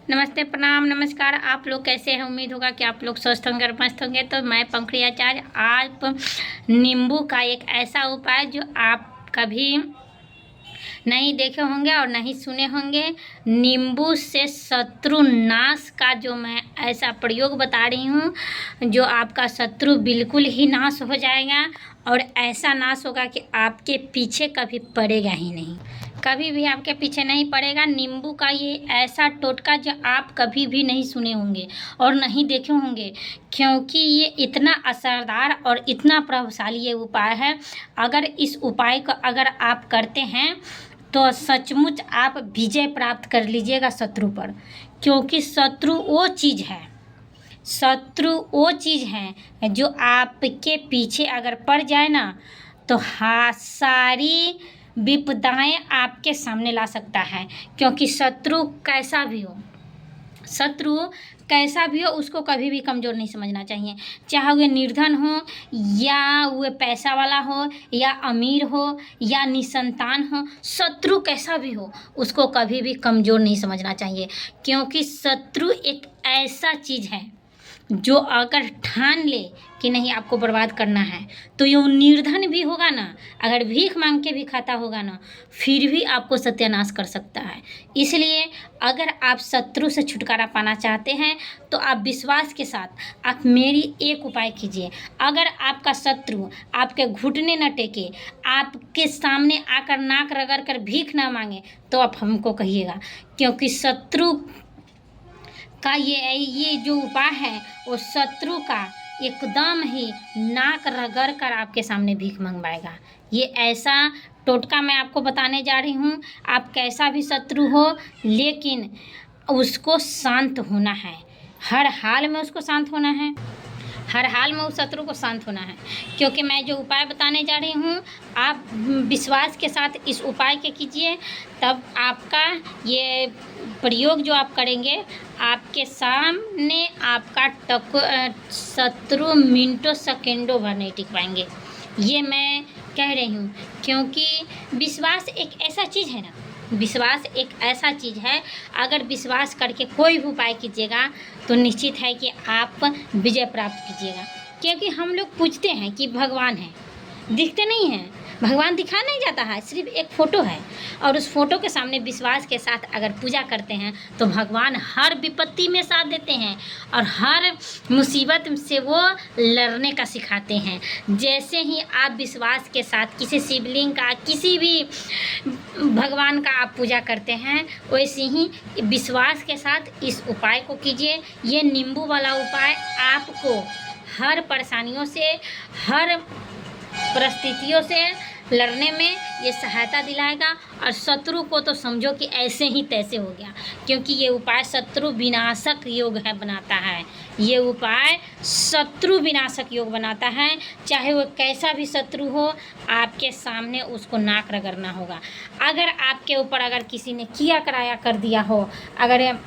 नमस्ते, प्रणाम, नमस्कार। आप लोग कैसे हैं? उम्मीद होगा कि आप लोग स्वस्थ होंगे और मस्त होंगे। तो मैं पंखुड़ी आचार्य आप नींबू का एक ऐसा उपाय जो आप कभी नहीं देखे होंगे और नहीं सुने होंगे, नींबू से शत्रु नाश का जो मैं ऐसा प्रयोग बता रही हूँ जो आपका शत्रु बिल्कुल ही नाश हो जाएगा और ऐसा नाश होगा कि आपके पीछे कभी पड़ेगा ही नहीं, कभी भी आपके पीछे नहीं पड़ेगा। नींबू का ये ऐसा टोटका जो आप कभी भी नहीं सुने होंगे और नहीं देखे होंगे, क्योंकि ये इतना असरदार और इतना प्रभावशाली ये उपाय है। अगर इस उपाय को अगर आप करते हैं तो सचमुच आप विजय प्राप्त कर लीजिएगा शत्रु पर, क्योंकि शत्रु वो चीज़ है जो आपके पीछे अगर पड़ जाए ना तो सारी विपदाएं आपके सामने ला सकता है। क्योंकि शत्रु कैसा भी हो उसको कभी भी कमज़ोर नहीं समझना चाहिए, चाहे वह निर्धन हो या वह पैसा वाला हो या अमीर हो या निसंतान हो। शत्रु कैसा भी हो उसको कभी भी कमज़ोर नहीं समझना चाहिए, क्योंकि शत्रु एक ऐसा चीज़ है जो अगर ठान ले कि नहीं आपको बर्बाद करना है तो ये निर्धन भी होगा ना, अगर भीख मांग के भी खाता होगा ना, फिर भी आपको सत्यानाश कर सकता है। इसलिए अगर आप शत्रु से छुटकारा पाना चाहते हैं तो आप विश्वास के साथ आप मेरी एक उपाय कीजिए। अगर आपका शत्रु आपके घुटने न टेके, आपके सामने आकर नाक रगड़ कर भीख ना मांगे, तो आप हमको कहिएगा, क्योंकि शत्रु का ये जो उपाय है वो शत्रु का एकदम ही नाक रगड़ कर आपके सामने भीख मंगवाएगा। ये ऐसा टोटका मैं आपको बताने जा रही हूँ। आप कैसा भी शत्रु हो, लेकिन उसको शांत होना है, हर हाल में उसको शांत होना है, हर हाल में उस शत्रु को शांत होना है। क्योंकि मैं जो उपाय बताने जा रही हूँ आप विश्वास के साथ इस उपाय के कीजिए, तब आपका ये प्रयोग जो आप करेंगे आपके सामने आपका शत्रु मिनटों सेकेंडों भर नहीं टिक पाएंगे। ये मैं कह रही हूँ, क्योंकि विश्वास एक ऐसा चीज़ है ना, विश्वास एक ऐसा चीज़ है, अगर विश्वास करके कोई भी उपाय कीजिएगा तो निश्चित है कि आप विजय प्राप्त कीजिएगा। क्योंकि हम लोग पूछते हैं कि भगवान है, दिखते नहीं हैं, भगवान दिखा नहीं जाता है, सिर्फ एक फ़ोटो है, और उस फ़ोटो के सामने विश्वास के साथ अगर पूजा करते हैं तो भगवान हर विपत्ति में साथ देते हैं और हर मुसीबत से वो लड़ने का सिखाते हैं। जैसे ही आप विश्वास के साथ किसी शिवलिंग का, किसी भी भगवान का आप पूजा करते हैं, वैसे ही विश्वास के साथ इस उपाय को कीजिए। ये नींबू वाला उपाय आपको हर परेशानियों से, हर परिस्थितियों से लड़ने में ये सहायता दिलाएगा। और शत्रु को तो समझो कि ऐसे ही तैसे हो गया, क्योंकि ये उपाय शत्रु विनाशक योग है बनाता है। ये उपाय शत्रु विनाशक योग बनाता है, चाहे वो कैसा भी शत्रु हो, आपके सामने उसको नाक रगड़ना होगा। अगर आपके ऊपर अगर किसी ने किया कराया कर दिया हो, अगर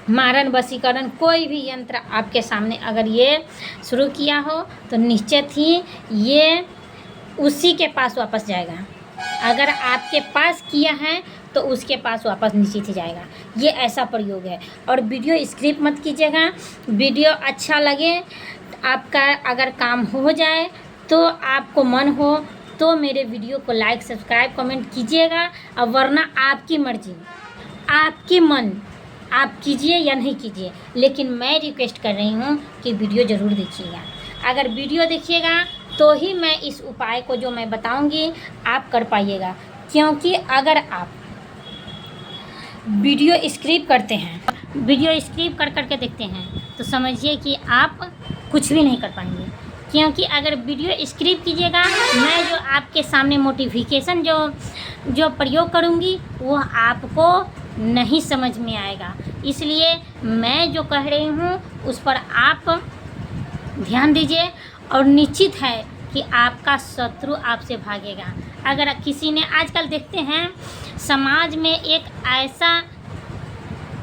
मारण वशीकरण कोई भी यंत्र आपके सामने अगर ये शुरू किया हो, तो निश्चित ही ये उसी के पास वापस जाएगा। अगर आपके पास किया है तो उसके पास वापस निश्चित ही जाएगा। ये ऐसा प्रयोग है। और वीडियो स्किप मत कीजिएगा। वीडियो अच्छा लगे, आपका अगर काम हो जाए तो आपको मन हो तो मेरे वीडियो को लाइक, सब्सक्राइब, कमेंट कीजिएगा। और वरना आपकी मर्जी, आपकी मन, आप कीजिए या नहीं कीजिए, लेकिन मैं रिक्वेस्ट कर रही हूँ कि वीडियो ज़रूर देखिएगा। अगर वीडियो देखिएगा तो ही मैं इस उपाय को जो मैं बताऊंगी आप कर पाइएगा। क्योंकि अगर आप वीडियो स्किप करते हैं, वीडियो स्किप कर करके देखते हैं, तो समझिए कि आप कुछ भी नहीं कर पाएंगे। क्योंकि अगर वीडियो स्किप कीजिएगा, मैं जो आपके सामने मोटिफिकेशन जो प्रयोग करूँगी वो आपको नहीं समझ में आएगा। इसलिए मैं जो कह रही हूँ उस पर आप ध्यान दीजिए, और निश्चित है कि आपका शत्रु आपसे भागेगा। अगर किसी ने, आजकल देखते हैं समाज में एक ऐसा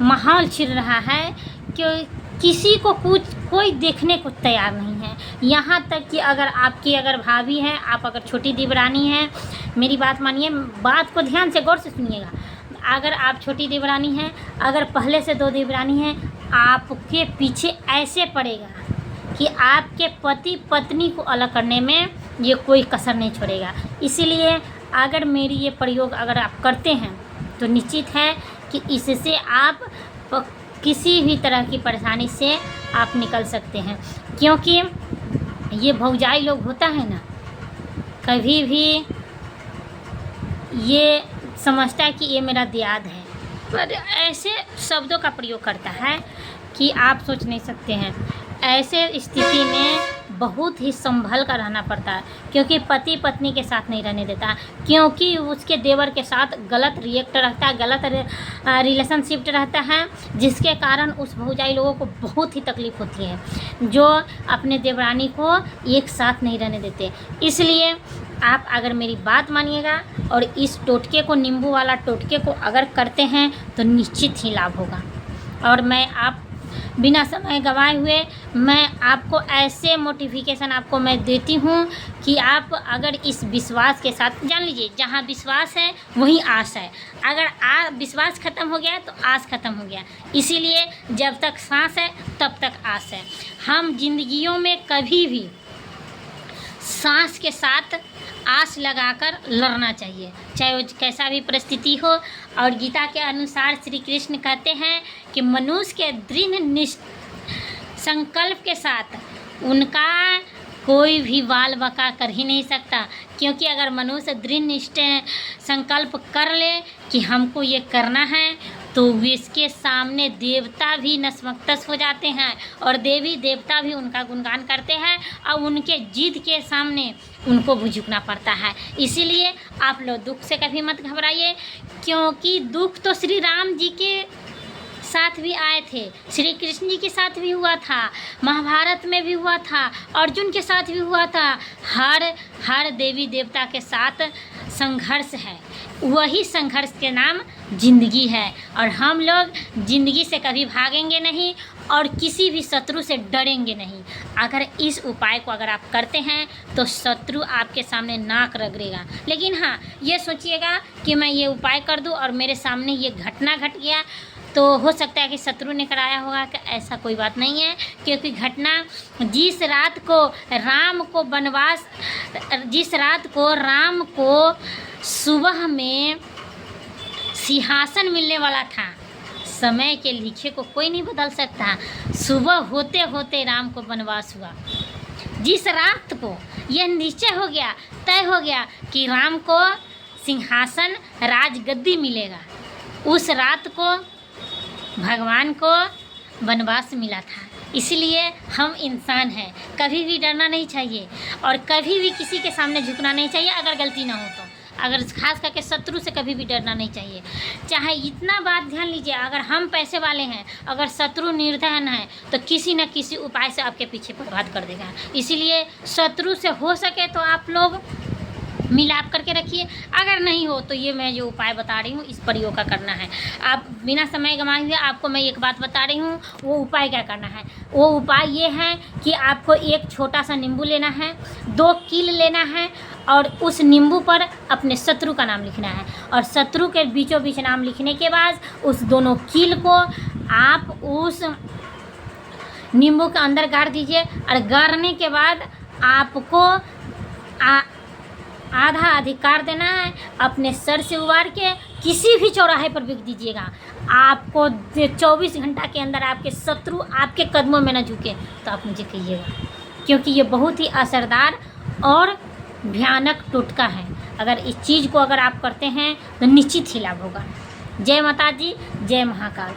माहौल छिड़ रहा है कि किसी को कोई देखने को तैयार नहीं है। यहाँ तक कि अगर आपकी अगर भाभी है, आप अगर छोटी देवरानी है, मेरी बात मानिए, बात को ध्यान से गौर से सुनिएगा। अगर आप छोटी देवरानी हैं, अगर पहले से 2 देवरानी हैं, आपके पीछे ऐसे पड़ेगा कि आपके पति पत्नी को अलग करने में ये कोई कसर नहीं छोड़ेगा। इसीलिए अगर मेरी ये प्रयोग अगर आप करते हैं तो निश्चित है कि इससे आप किसी भी तरह की परेशानी से आप निकल सकते हैं। क्योंकि ये भौजाई लोग होता है ना, कभी भी ये समझता है कि ये मेरा दियाद है, पर ऐसे शब्दों का प्रयोग करता है कि आप सोच नहीं सकते हैं। ऐसे स्थिति में बहुत ही संभल कर रहना पड़ता है, क्योंकि पति पत्नी के साथ नहीं रहने देता, क्योंकि उसके देवर के साथ गलत रिएक्ट रहता है, गलत रिलेशनशिप रहता है, जिसके कारण उस भौजाई लोगों को बहुत ही तकलीफ़ होती है, जो अपने देवरानी को एक साथ नहीं रहने देते। इसलिए आप अगर मेरी बात मानिएगा और इस टोटके को, नींबू वाला टोटके को अगर करते हैं तो निश्चित ही लाभ होगा। और मैं आप बिना समय गंवाए हुए मैं आपको ऐसे मोटिफिकेशन आपको मैं देती हूँ कि आप अगर इस विश्वास के साथ, जान लीजिए जहाँ विश्वास है वहीं आस है। अगर विश्वास ख़त्म हो गया तो आस ख़त्म हो गया। इसीलिए जब तक सांस है तब तक आस है। हम जिंदगियों में कभी भी सांस के साथ आस लगाकर लड़ना चाहिए, चाहे वो कैसा भी परिस्थिति हो। और गीता के अनुसार श्री कृष्ण कहते हैं कि मनुष्य के दृढ़ संकल्प के साथ उनका कोई भी वाल बका कर ही नहीं सकता। क्योंकि अगर मनुष्य दृढ़ संकल्प कर ले कि हमको ये करना है, तो इसके सामने देवता भी नतमस्तक हो जाते हैं और देवी देवता भी उनका गुणगान करते हैं, और उनके जिद के सामने उनको भी झुकना पड़ता है। इसीलिए आप लोग दुख से कभी मत घबराइए, क्योंकि दुख तो श्री राम जी के साथ भी आए थे, श्री कृष्ण जी के साथ भी हुआ था, महाभारत में भी हुआ था, अर्जुन के साथ भी हुआ था। हर देवी देवता के साथ संघर्ष है, वही संघर्ष के नाम जिंदगी है। और हम लोग जिंदगी से कभी भागेंगे नहीं और किसी भी शत्रु से डरेंगे नहीं। अगर इस उपाय को अगर आप करते हैं तो शत्रु आपके सामने नाक रगड़ेगा। लेकिन हाँ, ये सोचिएगा कि मैं ये उपाय कर दूं और मेरे सामने ये घटना घट गया तो हो सकता है कि शत्रु ने कराया होगा, कि ऐसा कोई बात नहीं है। क्योंकि घटना जिस रात को राम को सुबह में सिंहासन मिलने वाला था, समय के लिखे को कोई नहीं बदल सकता। सुबह होते होते राम को वनवास हुआ। जिस रात को यह निश्चय हो गया, तय हो गया कि राम को सिंहासन राजगद्दी मिलेगा, उस रात को भगवान को वनवास मिला था। इसलिए हम इंसान हैं, कभी भी डरना नहीं चाहिए और कभी भी किसी के सामने झुकना नहीं चाहिए। अगर गलती ना हो तो, अगर खास करके शत्रु से कभी भी डरना नहीं चाहिए। चाहे इतना बात ध्यान लीजिए, अगर हम पैसे वाले हैं, अगर शत्रु निर्धन है, तो किसी न किसी उपाय से आपके पीछे बर्बाद कर देगा। इसीलिए शत्रु से हो सके तो आप लोग मिलाप करके रखिए। अगर नहीं हो तो ये मैं जो उपाय बता रही हूँ इस प्रयोग का करना है। आप बिना समय गंवाए हुए आपको मैं एक बात बता रही हूँ, वो उपाय क्या करना है। वो उपाय ये है कि आपको एक छोटा सा नींबू लेना है, 2 कील लेना है और उस नींबू पर अपने शत्रु का नाम लिखना है। और शत्रु के बीचों बीच नाम लिखने के बाद उस दोनों कील को आप उस नींबू के अंदर गाड़ दीजिए। और गाड़ने के बाद आपको आधा अधिकार देना है, अपने सर से उबार के किसी भी चौराहे पर बिक दीजिएगा। आपको 24 घंटा के अंदर आपके शत्रु आपके कदमों में न झुके तो आप मुझे कहिएगा, क्योंकि ये बहुत ही असरदार और भयानक टोटका है। अगर इस चीज़ को अगर आप करते हैं तो निश्चित ही लाभ होगा। जय माता जी, जय महाकाल।